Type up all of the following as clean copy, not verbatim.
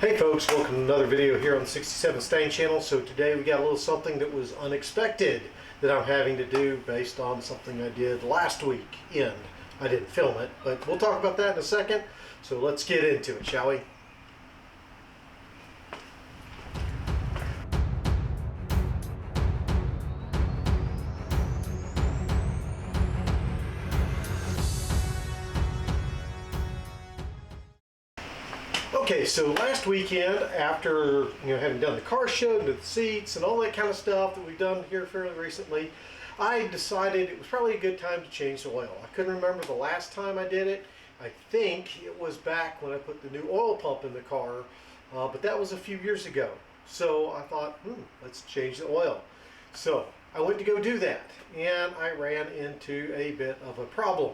Hey folks, welcome to another video here on the 67 Mustang channel. So today we got a little something that was unexpected that I'm having to do based on something I did last weekend. I didn't film it, but we'll talk about that in a second. So let's get into it, shall we? Okay, so last weekend, after having done the car show, the seats, and all that kind of stuff that we've done here fairly recently, I decided it was probably a good time to change the oil. I couldn't remember the last time I did it. I think it was back when I put the new oil pump in the car, but that was a few years ago. So I thought, let's change the oil. So I went to go do that, and I ran into a bit of a problem.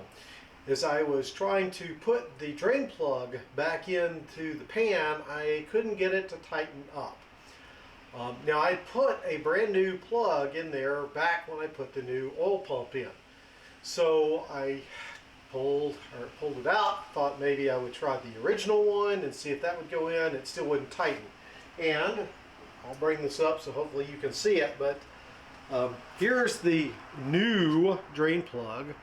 As I was trying to put the drain plug back into the pan, I couldn't get it to tighten up. Now I put a brand new plug in there back when I put the new oil pump in. So I pulled it out, thought maybe I would try the original one and see if that would go in. It still wouldn't tighten. And I'll bring this up so hopefully you can see it, but here's the new drain plug.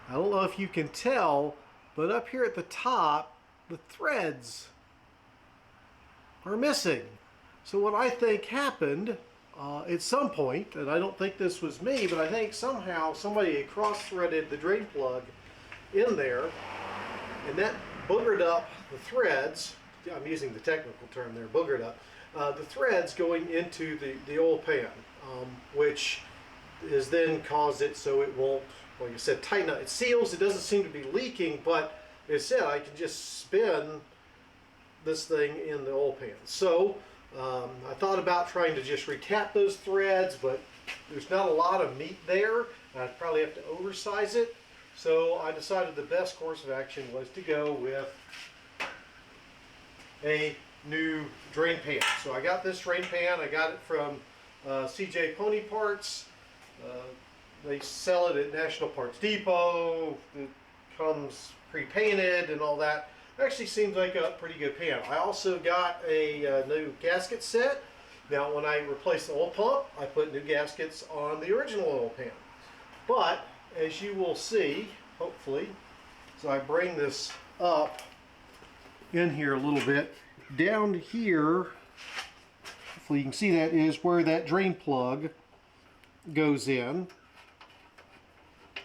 I don't know if you can tell, but up here at the top, the threads are missing. So what I think happened at some point, and I don't think this was me, but I think somehow somebody cross-threaded the drain plug in there, and that boogered up the threads. I'm using the technical term there, boogered up. The threads going into the oil pan, which has then caused it so it won't, like I said, tighten up. It seals, it doesn't seem to be leaking, but as I said, I can just spin this thing in the oil pan. So I thought about trying to just retap those threads, but there's not a lot of meat there. I'd probably have to oversize it. So I decided the best course of action was to go with a new drain pan. So I got this drain pan. I got it from CJ Pony Parts. They sell it at National Parts Depot. It comes pre-painted and all that. It actually seems like a pretty good pan. I also got a new gasket set. Now when I replaced the oil pump, I put new gaskets on the original oil pan. But as you will see, hopefully, so I bring this up in here a little bit, down here, hopefully you can see that, is where that drain plug goes in,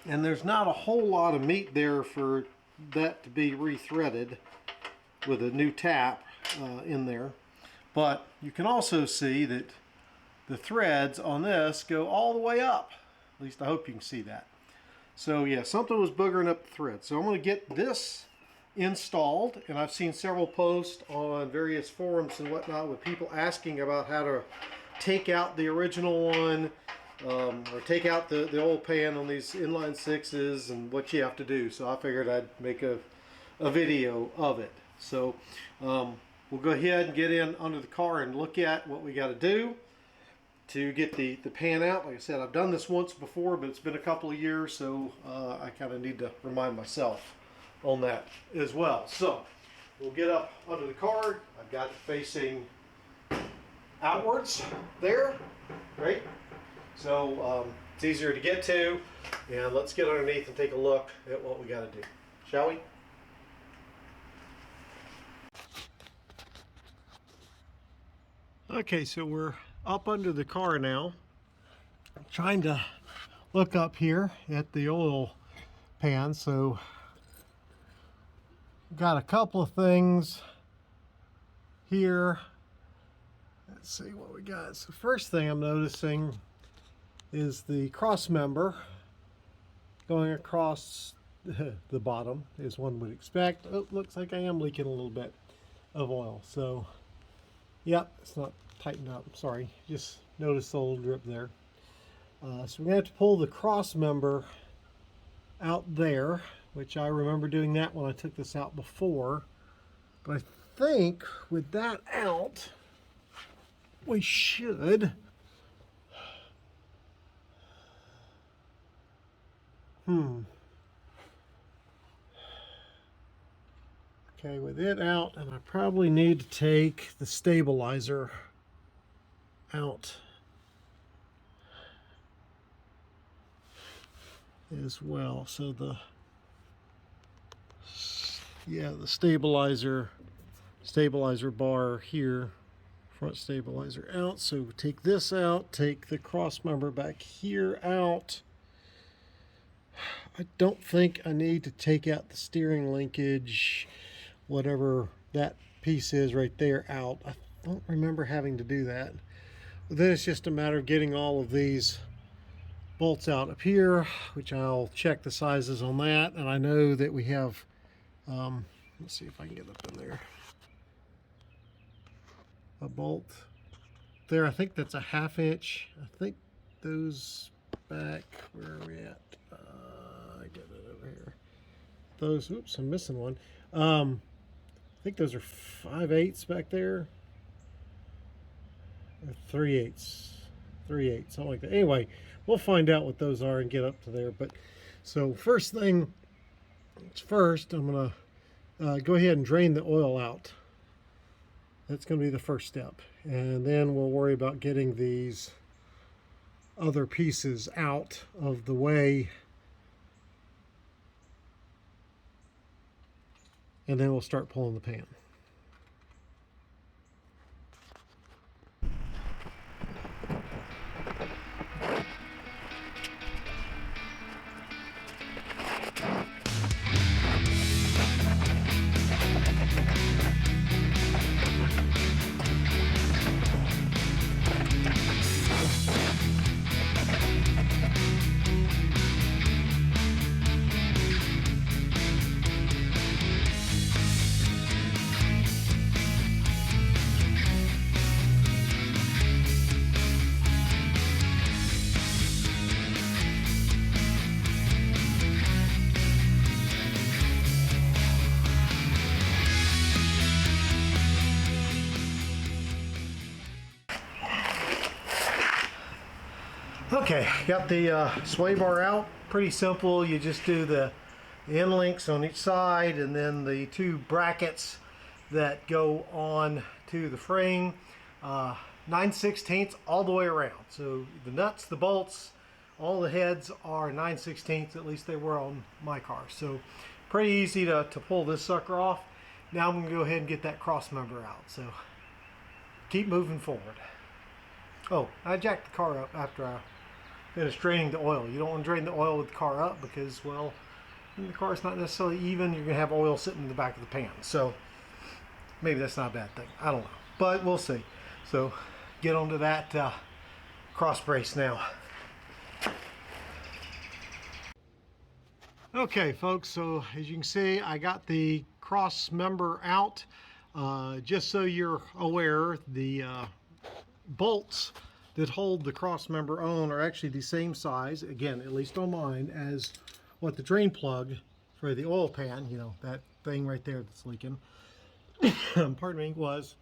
and there's not a whole lot of meat there for that to be rethreaded with a new tap in there. But you can also see that the threads on this go all the way up. At least I hope you can see that. So yeah, something was boogering up the thread. So I'm going to get this installed, and I've seen several posts on various forums and whatnot with people asking about how to take out the original one, or take out the oil pan on these inline sixes and what you have to do. So I figured I'd make a video of it. So we'll go ahead and get in under the car and look at what we got to do to get the pan out. Like I said, I've done this once before, but it's been a couple of years, so I kind of need to remind myself on that as well. So we'll get up under the car. I've got it facing outwards there, right? So it's easier to get to, and let's get underneath and take a look at what we got to do, shall we? Okay, so we're up under the car now. I'm trying to look up here at the oil pan. So got a couple of things here. Let's see what we got. So first thing I'm noticing is the cross member going across the bottom, as one would expect. Oh, looks like I am leaking a little bit of oil. So yep, it's not tightened up. Sorry, just noticed the little drip there. So we're gonna have to pull the cross member out there, which I remember doing that when I took this out before. But I think with that out, we should Okay, with it out, and I probably need to take the stabilizer out as well. So the stabilizer bar here, front stabilizer out. So take this out, take the cross member back here out. I don't think I need to take out the steering linkage, whatever that piece is right there, out. I don't remember having to do that. But then it's just a matter of getting all of these bolts out up here, which I'll check the sizes on that. And I know that we have, let's see if I can get up in there, a bolt there. I think that's a 1/2 inch. I think those back, where are we at? I get it over here. Those, oops, I'm missing one. I think those are 5/8 back there. Or 3/8. 3/8, something like that. Anyway, we'll find out what those are and get up to there. But so first thing first, I'm gonna go ahead and drain the oil out. That's going to be the first step, and then we'll worry about getting these other pieces out of the way, and then we'll start pulling the pan. Okay, got the sway bar out. Pretty simple. You just do the end links on each side, and then the 2 brackets that go on to the frame. 9/16 all the way around. So the nuts, the bolts, all the heads are 9/16. At least they were on my car. So pretty easy to pull this sucker off. Now I'm going to go ahead and get that cross member out. So keep moving forward. Oh, I jacked the car up after I finished draining the oil. You don't want to drain the oil with the car up because, well, when the car's not necessarily even, you're going to have oil sitting in the back of the pan. So maybe that's not a bad thing. I don't know. But we'll see. So get onto that cross brace now. Okay, folks, so as you can see, I got the cross member out. Just so you're aware, the bolts that hold the cross member on are actually the same size, again, at least on mine, as what the drain plug for the oil pan, you know, that thing right there that's leaking, pardon me, was.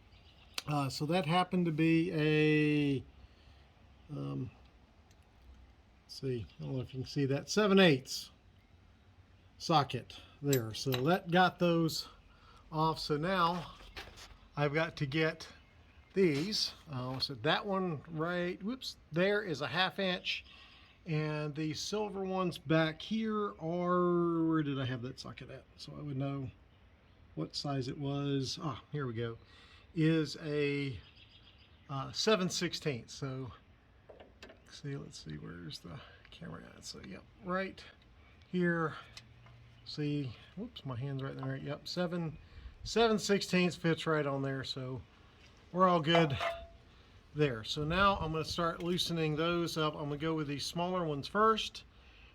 So that happened to be a, let's see, I don't know if you can see that, 7/8 socket there. So that got those off. So now I've got to get these. So that one right, whoops, there is a 1/2 inch, and the silver ones back here are, where did I have that socket at? So I would know what size it was. Ah, here we go. Is a 7/16. So let's see, where's the camera at? So yep, right here. See, whoops, my hand's right there. Yep, 7/16 fits right on there. So we're all good there. So now I'm going to start loosening those up. I'm going to go with these smaller ones first,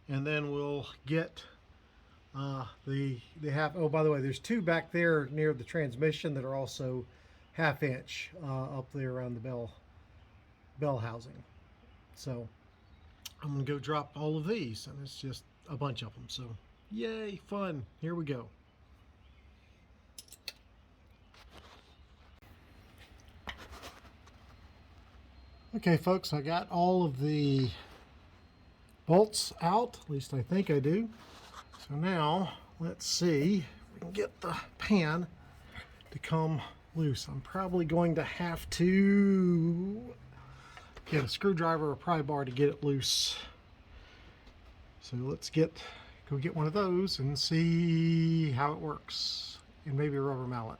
and then we'll get the half. Oh, by the way, there's 2 back there near the transmission that are also 1/2 inch up there around the bell housing. So I'm going to go drop all of these, and it's just a bunch of them. So yay, fun. Here we go. Okay, folks, I got all of the bolts out, at least I think I do. So now let's see if we can get the pan to come loose. I'm probably going to have to get a screwdriver or pry bar to get it loose. So let's go get one of those and see how it works, and maybe a rubber mallet.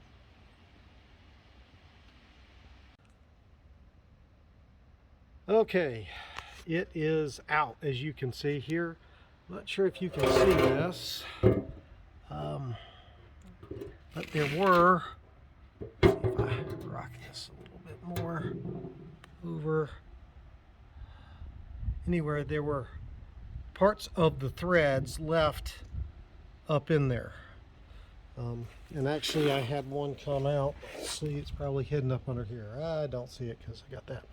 Okay, it is out, as you can see here. Not sure if you can see this, but there were, let's see if I rock this a little bit more over, anywhere there were parts of the threads left up in there. And actually I had one come out. Let's see, it's probably hidden up under here. I don't see it because I got that.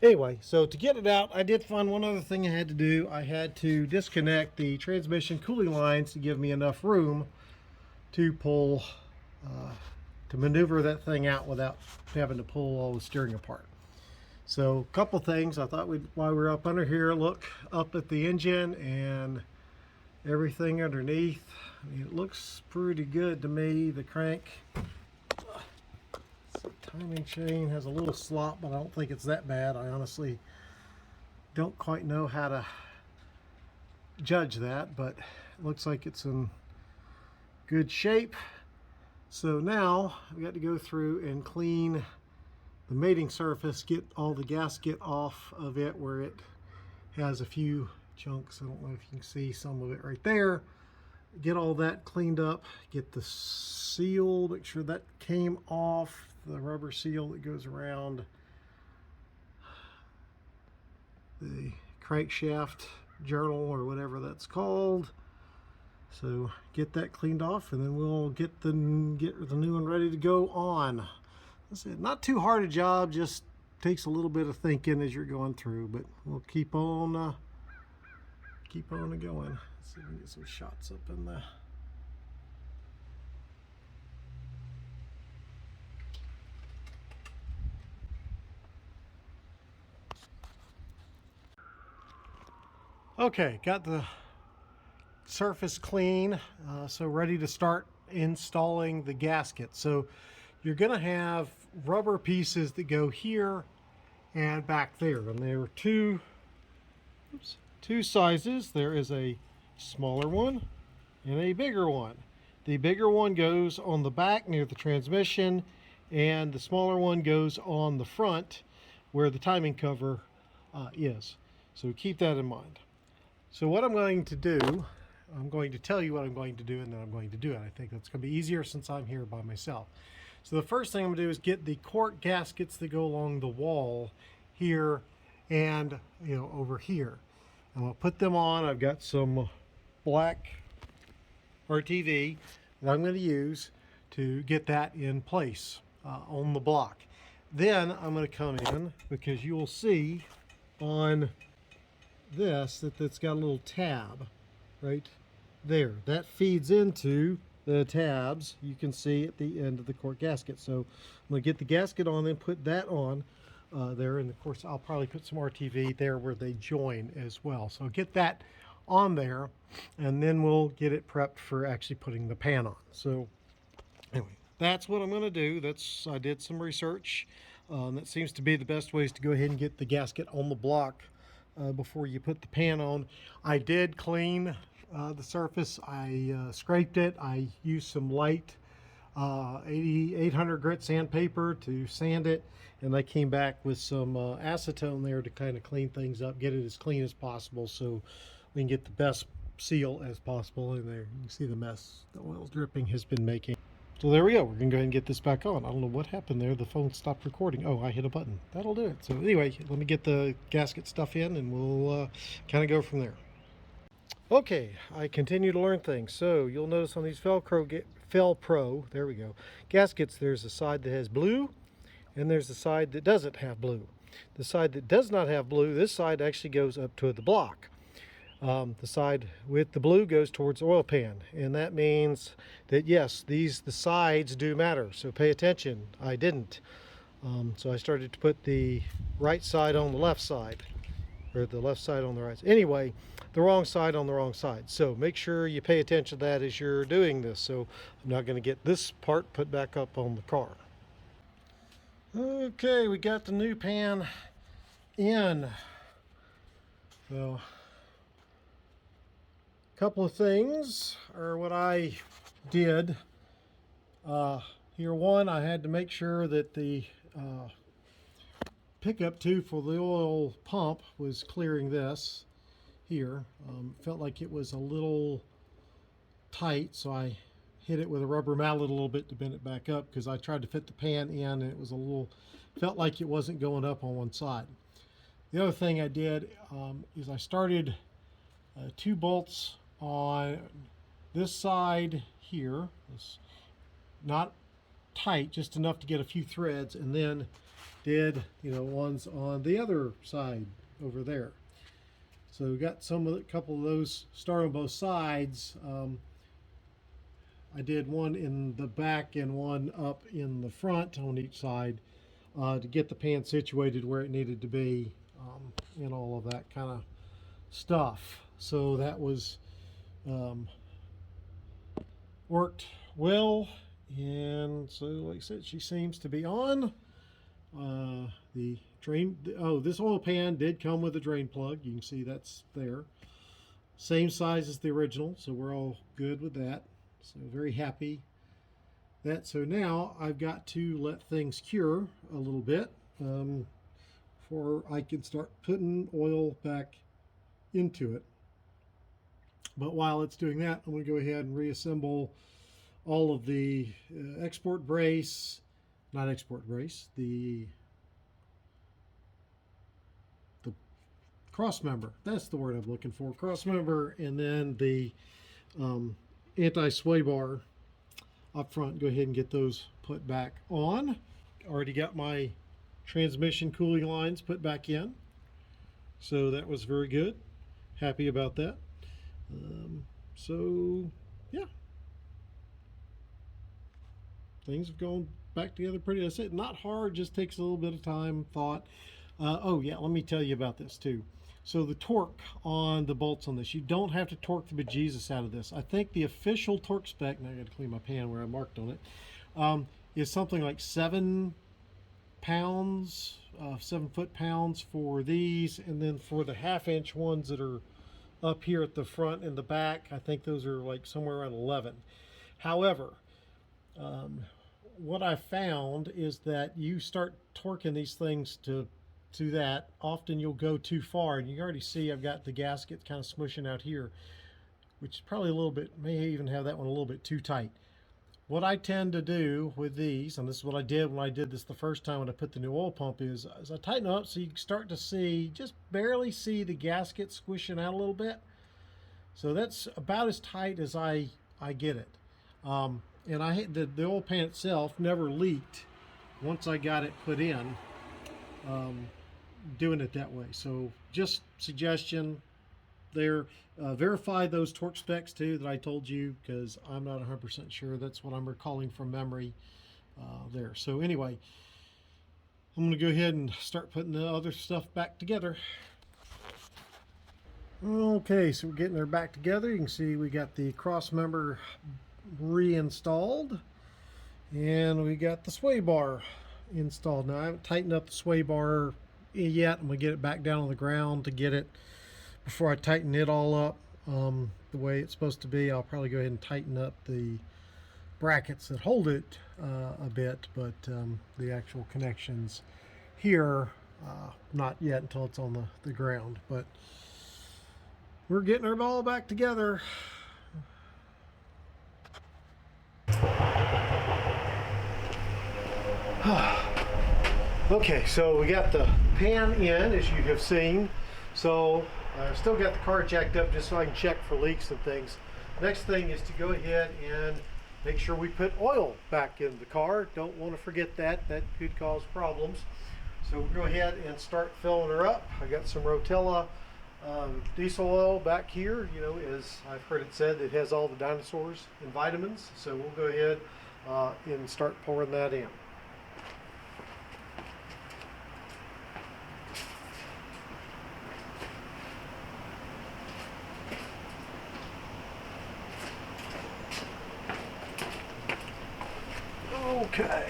Anyway, so to get it out, I did find one other thing I had to do. I had to disconnect the transmission cooling lines to give me enough room to pull, to maneuver that thing out without having to pull all the steering apart. So a couple things I thought while we're up under here, look up at the engine and everything underneath. I mean, it looks pretty good to me. The crank, the timing chain has a little slop, but I don't think it's that bad. I honestly don't quite know how to judge that, but it looks like it's in good shape. So now we got to go through and clean the mating surface, get all the gasket off of it where it has a few chunks. I don't know if you can see some of it right there. Get all that cleaned up, get the seal, make sure that came off, the rubber seal that goes around the crankshaft journal or whatever that's called. So get that cleaned off, and then we'll get the new one ready to go on. That's it. Not too hard a job, just takes a little bit of thinking as you're going through, but we'll keep on going. Let's see if we can get some shots up in the okay, got the surface clean, so ready to start installing the gasket. So you're going to have rubber pieces that go here and back there, and there are two sizes. There is a smaller one and a bigger one. The bigger one goes on the back near the transmission, and the smaller one goes on the front where the timing cover is. So keep that in mind. So what I'm going to do, I'm going to tell you what I'm going to do, and then I'm going to do it. I think that's going to be easier since I'm here by myself. So the first thing I'm going to do is get the cork gaskets that go along the wall here and over here. I'm going to put them on. I've got some black RTV that I'm going to use to get that in place on the block. Then I'm going to come in, because you will see on this that it's got a little tab right there. That feeds into the tabs you can see at the end of the cork gasket. So I'm going to get the gasket on, then put that on there, and of course I'll probably put some RTV there where they join as well. So get that on there, and then we'll get it prepped for actually putting the pan on. So anyway, that's what I'm going to do. I did some research. That seems to be the best ways to go ahead and get the gasket on the block before you put the pan on. I did clean the surface. I scraped it. I used some light 800 grit sandpaper to sand it, and I came back with some acetone there to kind of clean things up, get it as clean as possible so we can get the best seal as possible in there. You can see the mess the oil's dripping has been making. So there we go. We're going to go ahead and get this back on. I don't know what happened there. The phone stopped recording. Oh, I hit a button. That'll do it. So anyway, let me get the gasket stuff in, and we'll kind of go from there. Okay, I continue to learn things. So you'll notice on these Felpro, there we go, gaskets, there's a side that has blue, and there's the side that doesn't have blue. The side that does not have blue, this side actually goes up to the block. The side with the blue goes towards the oil pan, and that means that yes, the sides do matter, so pay attention. I didn't. So I started to put the right side on the left side. or the left side on the right side. Anyway, the wrong side on the wrong side. So make sure you pay attention to that as you're doing this. So I'm not going to get this part put back up on the car. Okay, we got the new pan in. So a couple of things are what I did. Here, one, I had to make sure that the pickup tube for the oil pump was clearing this here. Felt like it was a little tight, so I hit it with a rubber mallet a little bit to bend it back up, because I tried to fit the pan in and it was a little, felt like it wasn't going up on one side. The other thing I did is I started 2 bolts on this side here. It's not tight, just enough to get a few threads, and then did, ones on the other side over there. So we got a couple of those start on both sides. I did one in the back and one up in the front on each side to get the pan situated where it needed to be, and all of that kind of stuff. So that was worked well, and so like I said, she seems to be on. The drain, this oil pan did come with a drain plug. You can see that's there. Same size as the original, so we're all good with that. So very happy that. So now I've got to let things cure a little bit before I can start putting oil back into it. But while it's doing that, I'm going to go ahead and reassemble all of the export brace, not export brace, the cross member. That's the word I'm looking for. Cross member, and then the anti-sway bar up front. Go ahead and get those put back on. Already got my transmission cooling lines put back in, so that was very good. Happy about that. So yeah, things have gone back together pretty. I said not hard, just takes a little bit of time, thought. Oh yeah, let me tell you about this too. So the torque on the bolts on this, you don't have to torque the bejesus out of this. I think the official torque spec, and I got to clean my pan where I marked on it, is something like 7 pounds, 7 foot-pounds for these, and then for the 1/2-inch ones that are up here at the front and the back, I think those are like somewhere around 11. However, what I found is that you start torquing these things to that, often you'll go too far, and you already see I've got the gasket kind of smushing out here, which is probably a little bit, may even have that one a little bit too tight. What I tend to do with these, and this is what I did when I did this the first time when I put the new oil pump, is I tighten up so you can start to see, just barely see the gasket squishing out a little bit. So that's about as tight as I get it. And the oil pan itself never leaked once I got it put in, doing it that way. So just suggestion there. Verify those torque specs too that I told you, because I'm not 100% sure. That's what I'm recalling from memory there. So anyway, I'm going to go ahead and start putting the other stuff back together. Okay, so we're getting her back together. You can see we got the cross member reinstalled, and we got the sway bar installed. Now I haven't tightened up the sway bar yet. I'm going to get it back down on the ground to get it, before I tighten it all up the way it's supposed to be. I'll probably go ahead and tighten up the brackets that hold it a bit, but the actual connections here, not yet until it's on the ground. But we're getting our ball back together. Okay, so we got the pan in, as you have seen. So I still got the car jacked up just so I can check for leaks and things. Next thing is to go ahead and make sure we put oil back in the car. Don't want to forget that. That could cause problems. So we'll go ahead and start filling her up. I got some Rotella diesel oil back here. You know, as I've heard it said, it has all the dinosaurs and vitamins. So we'll go ahead and start pouring that in. Okay.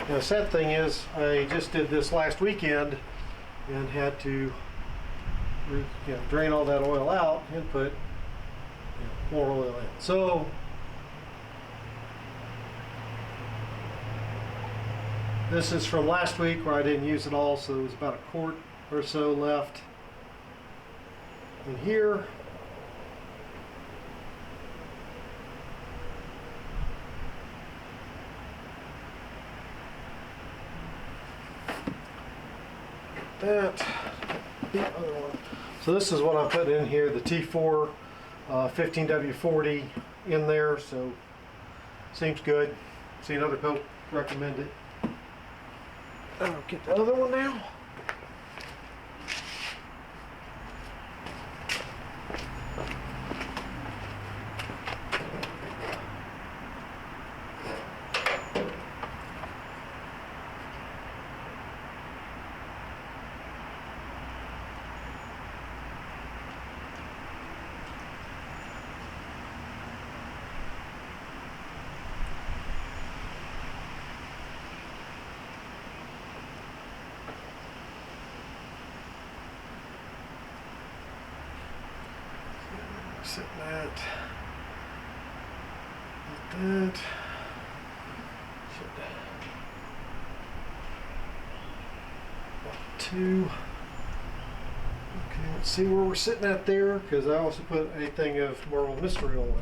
Now, the sad thing is, I just did this last weekend and had to drain all that oil out and put more oil in. So this is from last week where I didn't use it all, so there was about a quart or so left in here. That, the other one. So this is what I'm putting in here, the T4 15W40 in there, so seems good. Seen other folks recommend it. I'll get the other one now. Sitting at that. Two. Okay, let's see where we're sitting at there, because I also put a thing of Marble Mystery Oil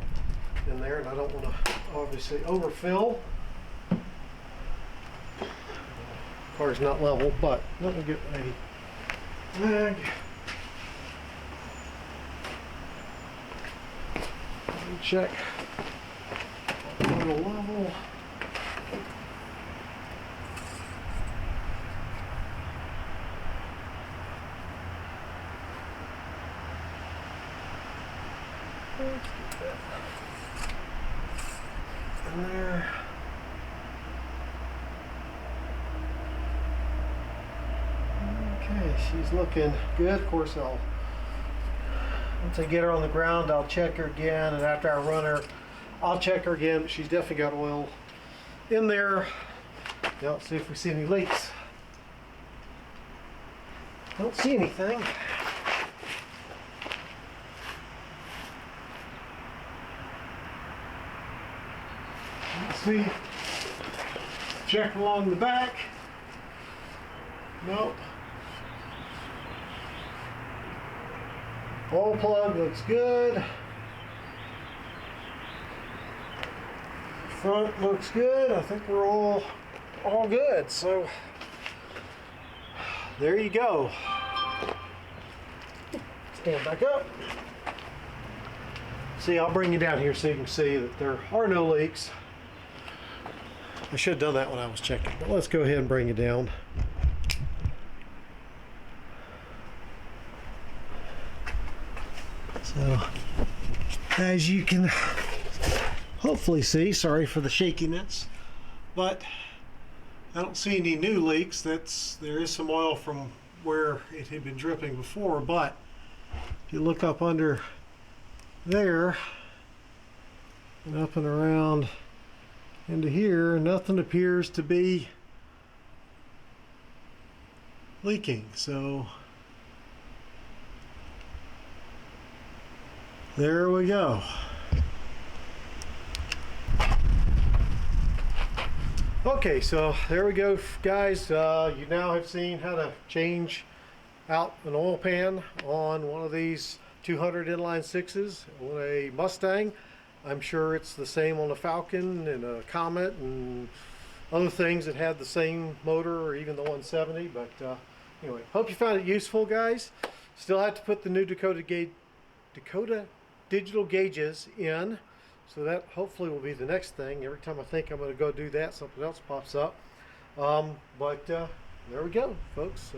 in there, and I don't want to obviously overfill. Car's not level, but let me get a mag. Check oil level. Let's get that in there. Okay, she's looking good. Of course, once I get her on the ground, I'll check her again, and after I run her, I'll check her again. But she's definitely got oil in there. Now, let's see if we see any leaks. Don't see anything. Let's see. Check along the back. Nope. Oil plug looks good. Front looks good. I think we're all good. So there you go. Stand back up. See, I'll bring you down here so you can see that there are no leaks. I should have done that when I was checking, but let's go ahead and bring you down. So, as you can hopefully see, sorry for the shakiness, but I don't see any new leaks. There is some oil from where it had been dripping before, but if you look up under there and up and around into here, nothing appears to be leaking. So there we go. Okay, so there we go, guys. You now have seen how to change out an oil pan on one of these 200 inline sixes on a Mustang. I'm sure it's the same on a Falcon and a Comet and other things that had the same motor, or even the 170. But anyway, hope you found it useful, guys. Still have to put the new Dakota digital gauges in, so that hopefully will be the next thing. Every time I think I'm going to go do that, something else pops up. But there we go, folks.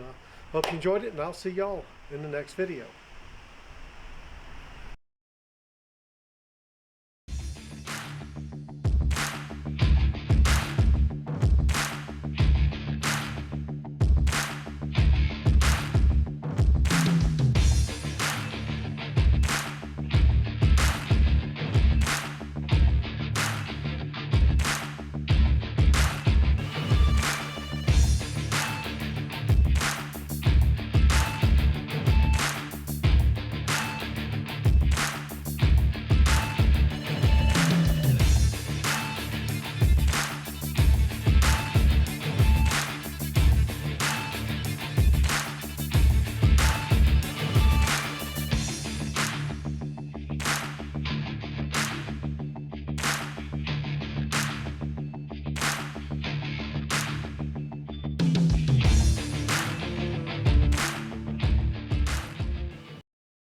Hope you enjoyed it, and I'll see y'all in the next video.